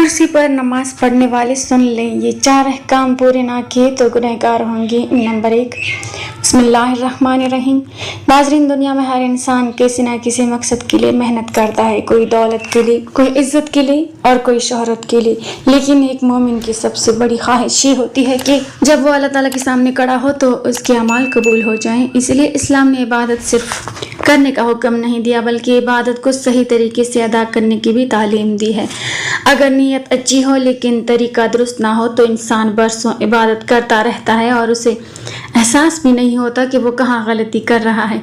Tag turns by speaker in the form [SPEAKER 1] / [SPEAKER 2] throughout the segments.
[SPEAKER 1] कुर्सी पर नमाज पढ़ने वाले सुन लें, ये 4 अहकाम पूरे ना किए तो गुनहगार होंगे। नंबर 1, बिस्मिल्लाहिर्रहमानिर्रहीम। नाज़रीन, दुनिया में हर इंसान किसी न किसी मकसद के लिए मेहनत करता है। कोई दौलत के लिए, कोई इज्जत के लिए और कोई शोहरत के लिए। लेकिन एक मोमिन की सबसे बड़ी ख्वाहिश ये होती है कि जब वो अल्लाह ताला के सामने खड़ा हो तो उसके अमाल कबूल हो जाएं। इसलिए इस्लाम ने इबादत सिर्फ करने का हुक्म नहीं दिया, बल्कि इबादत को सही तरीके से अदा करने की भी तालीम दी है। अगर नीयत अच्छी हो लेकिन तरीका दुरुस्त ना हो तो इंसान बरसों इबादत करता रहता है और उसे एहसास भी नहीं होता कि वो कहाँ गलती कर रहा है।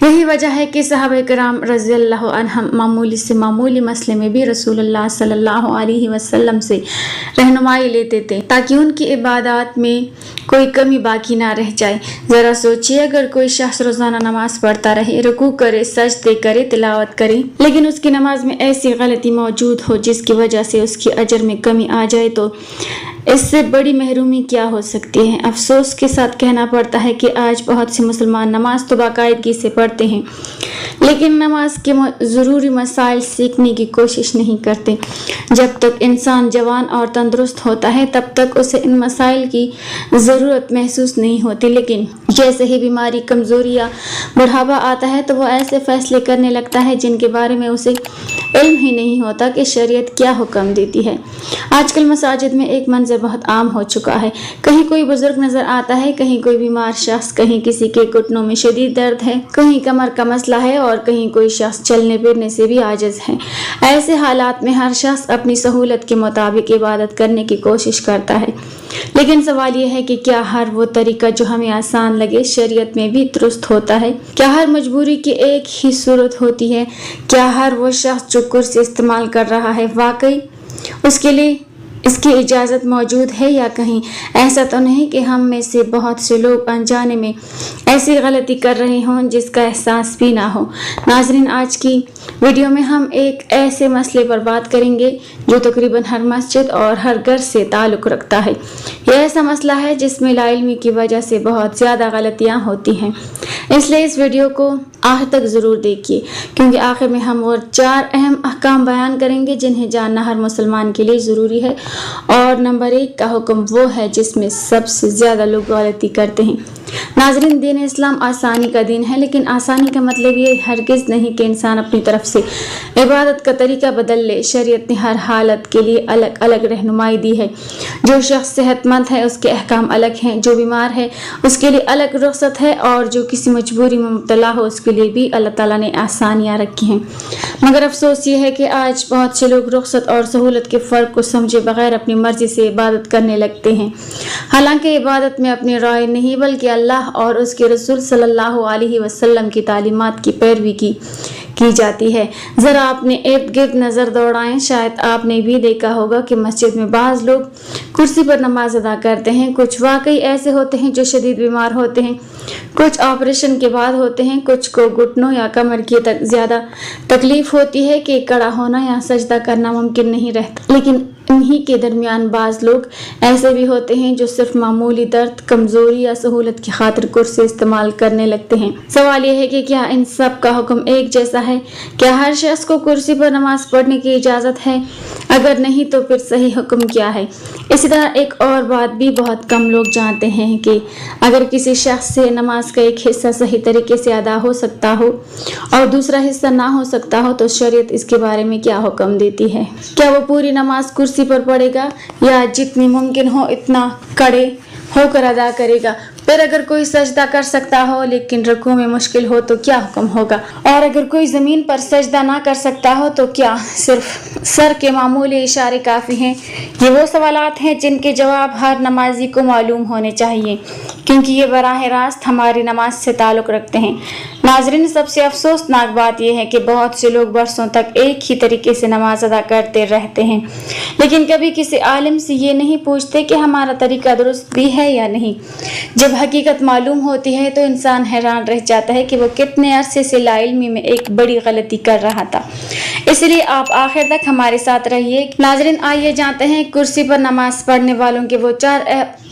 [SPEAKER 1] यही वजह है कि सहाबा किराम रज़ियल्लाहु अन्हुम मामूली से मामूली मसले में भी रसूलुल्लाह सल्लल्लाहु अलैहि वसल्लम से रहनुमाई लेते थे ताकि उनकी इबादत में कोई कमी बाकी ना रह जाए। ज़रा सोचिए, अगर कोई शख्स रोज़ाना नमाज पढ़ता रहे, रुकू करे, सजदे करे, तिलावत करे, लेकिन उसकी नमाज में ऐसी गलती मौजूद हो जिसकी वजह से उसकी अजर में कमी आ जाए, तो इससे बड़ी महरूमी क्या हो सकती है। अफसोस के साथ कहना पड़ता है कि आज बहुत से मुसलमान नमाज तो बाकायदगी से पढ़ते हैं लेकिन नमाज के ज़रूरी मसाइल सीखने की कोशिश नहीं करते। जब तक इंसान जवान और तंदुरुस्त होता है तब तक उसे इन मसाइल की ज़रूरत महसूस नहीं होती, लेकिन जैसे ही बीमारी, कमज़ोरी या बुढ़ापा आता है तो वो ऐसे फैसले करने लगता है जिनके बारे में उसे इल्म ही नहीं होता कि शरीयत क्या हुक्म देती है। आजकल मसाजिद में एक मंजर बहुत आम हो चुका है। कहीं कोई बुजुर्ग नजर आता है, कहीं कोई बीमार शख्स, कहीं किसी के घुटनों में शदीद दर्द है, कहीं कमर का मसला है और कहीं कोई शख्स चलने फिरने से भी आजिज है। ऐसे हालात में हर शख्स अपनी सहूलत के मुताबिक इबादत करने की कोशिश करता है, लेकिन सवाल यह है कि क्या हर वो तरीका जो हमें आसान लगे शरीयत में भी दुरुस्त होता है? क्या हर मजबूरी की एक ही सूरत होती है? क्या हर वो शख्स जो कुर्सी इस्तेमाल कर रहा है वाकई उसके लिए इसकी इजाज़त मौजूद है, या कहीं ऐसा तो नहीं कि हम में से बहुत से लोग अनजाने में ऐसी गलती कर रहे हों जिसका एहसास भी ना हो। नाज़रीन, आज की वीडियो में हम एक ऐसे मसले पर बात करेंगे जो तकरीबन हर मस्जिद और हर घर से ताल्लुक़ रखता है। यह ऐसा मसला है जिसमें लाइल्मी की वजह से बहुत ज़्यादा गलतियाँ होती हैं, इसलिए इस वीडियो को आखिर तक ज़रूर देखिए, क्योंकि आखिर में हम और 4 अहम अहकाम बयान करेंगे जिन्हें जानना हर मुसलमान के लिए ज़रूरी है। और नंबर 1 का हुक्म वो है जिसमें सबसे ज़्यादा लोग गलती करते हैं। नाज़रीन, दीन इस्लाम आसानी का दीन है, लेकिन आसानी का मतलब ये हरगिज़ नहीं कि इंसान अपनी तरफ से इबादत का तरीका बदल ले। शरीयत ने हर हालत के लिए अलग अलग रहनुमाई दी है। जो शख्स सेहतमंद है उसके अहकाम अलग हैं, जो बीमार है उसके लिए अलग रुख्सत है, और जो किसी मजबूरी में मुब्तला हो उसके लिए भी अल्लाह ताला ने आसानियाँ रखी हैं। मगर अफसोस ये है कि आज बहुत से लोग रुख्सत और सहूलत के फ़र्क को समझे बगैर अपनी मर्ज़ी से इबादत करने लगते हैं। हालांकि इबादत में अपनी राय नहीं बल्कि अल्लाह और उसके रसूल सल्लल्लाहु अलैहि वसल्लम की तालीमात की पैरवी की जाती है। ज़रा अपने इर्द गिर्द नज़र दौड़ाएं, शायद आपने भी देखा होगा कि मस्जिद में बाज़ लोग कुर्सी पर नमाज अदा करते हैं। कुछ वाकई ऐसे होते हैं जो शदीद बीमार होते हैं, कुछ ऑपरेशन के बाद होते हैं, कुछ को घुटनों या कमर की ज़्यादा तकलीफ होती है कि खड़ा होना या सजदा करना मुमकिन नहीं रहता। लेकिन इन्हीं के दरमियान बाज़ लोग ऐसे भी होते हैं जो सिर्फ मामूली दर्द, कमज़ोरी या सहूलत की खातिर कुर्सी इस्तेमाल करने लगते हैं। सवाल यह है कि क्या इन सब का हुक्म एक जैसा है? क्या हर शख्स को कुर्सी पर नमाज पढ़ने की इजाज़त है? अगर नहीं तो फिर सही हुक्म क्या है? इसी तरह एक और बात भी बहुत कम लोग जानते हैं कि अगर किसी शख्स से नमाज का एक हिस्सा सही तरीके से अदा हो सकता हो और दूसरा हिस्सा ना हो सकता हो तो शरीयत इसके बारे में क्या हुक्म देती है? क्या वो पूरी नमाज कुर्सी पर पड़ेगा या जितनी मुमकिन हो इतना खड़े होकर अदा करेगा? फिर अगर कोई सजदा कर सकता हो लेकिन रुकू में मुश्किल हो तो क्या हुक्म होगा? और अगर कोई ज़मीन पर सजदा ना कर सकता हो तो क्या सिर्फ सर के मामूली इशारे काफ़ी हैं? ये वो सवालात हैं जिनके जवाब हर नमाजी को मालूम होने चाहिए, क्योंकि ये बराह रास्त हमारी नमाज से ताल्लुक़ रखते हैं। नाज़रीन, सबसे अफसोसनाक बात यह है कि बहुत से लोग बरसों तक एक ही तरीके से नमाज अदा करते रहते हैं, लेकिन कभी किसी आलिम से ये नहीं पूछते कि हमारा तरीका दुरुस्त भी है या नहीं। जब हकीकत मालूम होती है तो इंसान हैरान रह जाता है कि वो कितने अरसे से लाइल्मी में एक बड़ी गलती कर रहा था। इसलिए आप आखिर तक हमारे साथ रहिए। नाज़रीन, आइए जानते हैं कुर्सी पर नमाज पढ़ने वालों के वो 4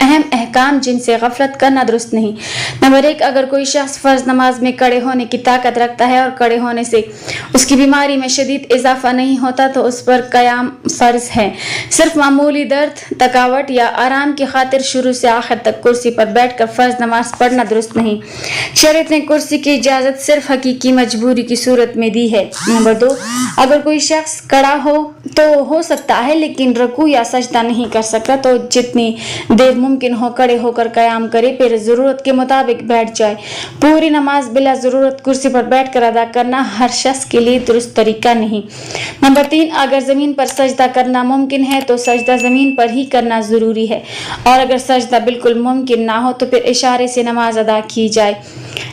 [SPEAKER 1] अहम अहकाम जिनसे गफलत کرنا درست نہیں۔ نمبر 1، اگر کوئی شخص فرض نماز میں کھڑے ہونے کی طاقت رکھتا ہے اور کھڑے ہونے سے اس کی بیماری میں شدید اضافہ نہیں ہوتا تو اس پر قیام فرض ہے۔ صرف معمولی درد، تھکاوٹ یا آرام کی خاطر شروع سے آخر تک کرسی پر بیٹھ کر فرض نماز پڑھنا درست نہیں۔ شریعت نے کرسی کی اجازت صرف حقیقی مجبوری کی صورت میں دی ہے۔ نمبر 2، اگر کوئی شخص کھڑا ہو سکتا ہے لیکن رکوع یا سجدہ نہیں کر سکتا تو جتنی دیر ممکن ہو کھڑے ہو کر قیام کرے، پھر ضرورت کے مطابق بیٹھ جائے۔ پوری نماز بلا ضرورت کرسی پر بیٹھ کر ادا کرنا ہر شخص کے لیے درست طریقہ نہیں۔ نمبر 3، اگر زمین پر سجدہ کرنا ممکن ہے تو سجدہ زمین پر ہی کرنا ضروری ہے، اور اگر سجدہ بالکل ممکن نہ ہو تو پھر اشارے سے نماز ادا کی جائے،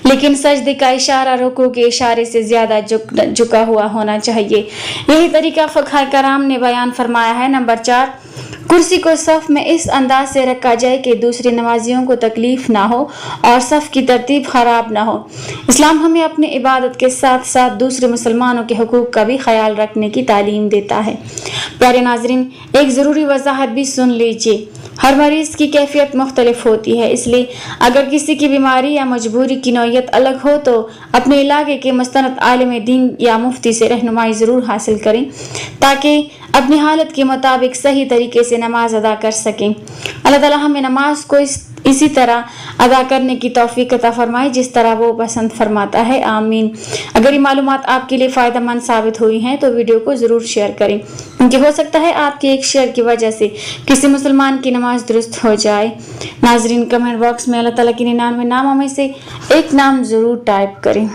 [SPEAKER 1] لیکن سجدے کا اشارہ رکوع کے اشارے سے زیادہ جھکا ہوا ہونا چاہیے۔ یہی طریقہ فقہاء کرام نے بیان فرمایا ہے۔ نمبر 4، کرسی کو صف میں اس انداز سے رکھا جائے کہ دوسرے نمازیوں کو تکلیف نہ ہو اور صف کی ترتیب خراب نہ ہو۔ اسلام ہمیں اپنی عبادت کے ساتھ ساتھ دوسرے مسلمانوں کے حقوق کا بھی خیال رکھنے کی تعلیم دیتا ہے۔ پیارے ناظرین، ایک ضروری وضاحت بھی سن لیجیے۔ ہر مریض کی کیفیت مختلف ہوتی ہے، اس لیے اگر کسی کی بیماری یا مجبوری کی نوعیت الگ ہو تو اپنے علاقے کے مستند عالم دین یا مفتی سے رہنمائی ضرور حاصل کریں تاکہ اپنی حالت کے مطابق صحیح طریقے سے نماز ادا کر سکیں۔ اللہ تعالیٰ ہمیں نماز کو اسی طرح ادا کرنے کی توفیق عطا فرمائے جس طرح وہ پسند فرماتا ہے، آمین۔ اگر یہ معلومات آپ کے لیے فائدہ مند ثابت ہوئی ہیں تو ویڈیو کو ضرور شیئر کریں، کیونکہ ہو سکتا ہے آپ کے ایک شیئر کی وجہ سے کسی مسلمان کی نماز درست ہو جائے۔ ناظرین، کمنٹ باکس میں اللہ تعالیٰ کے 99 ناموں میں سے ایک نام ضرور ٹائپ کریں۔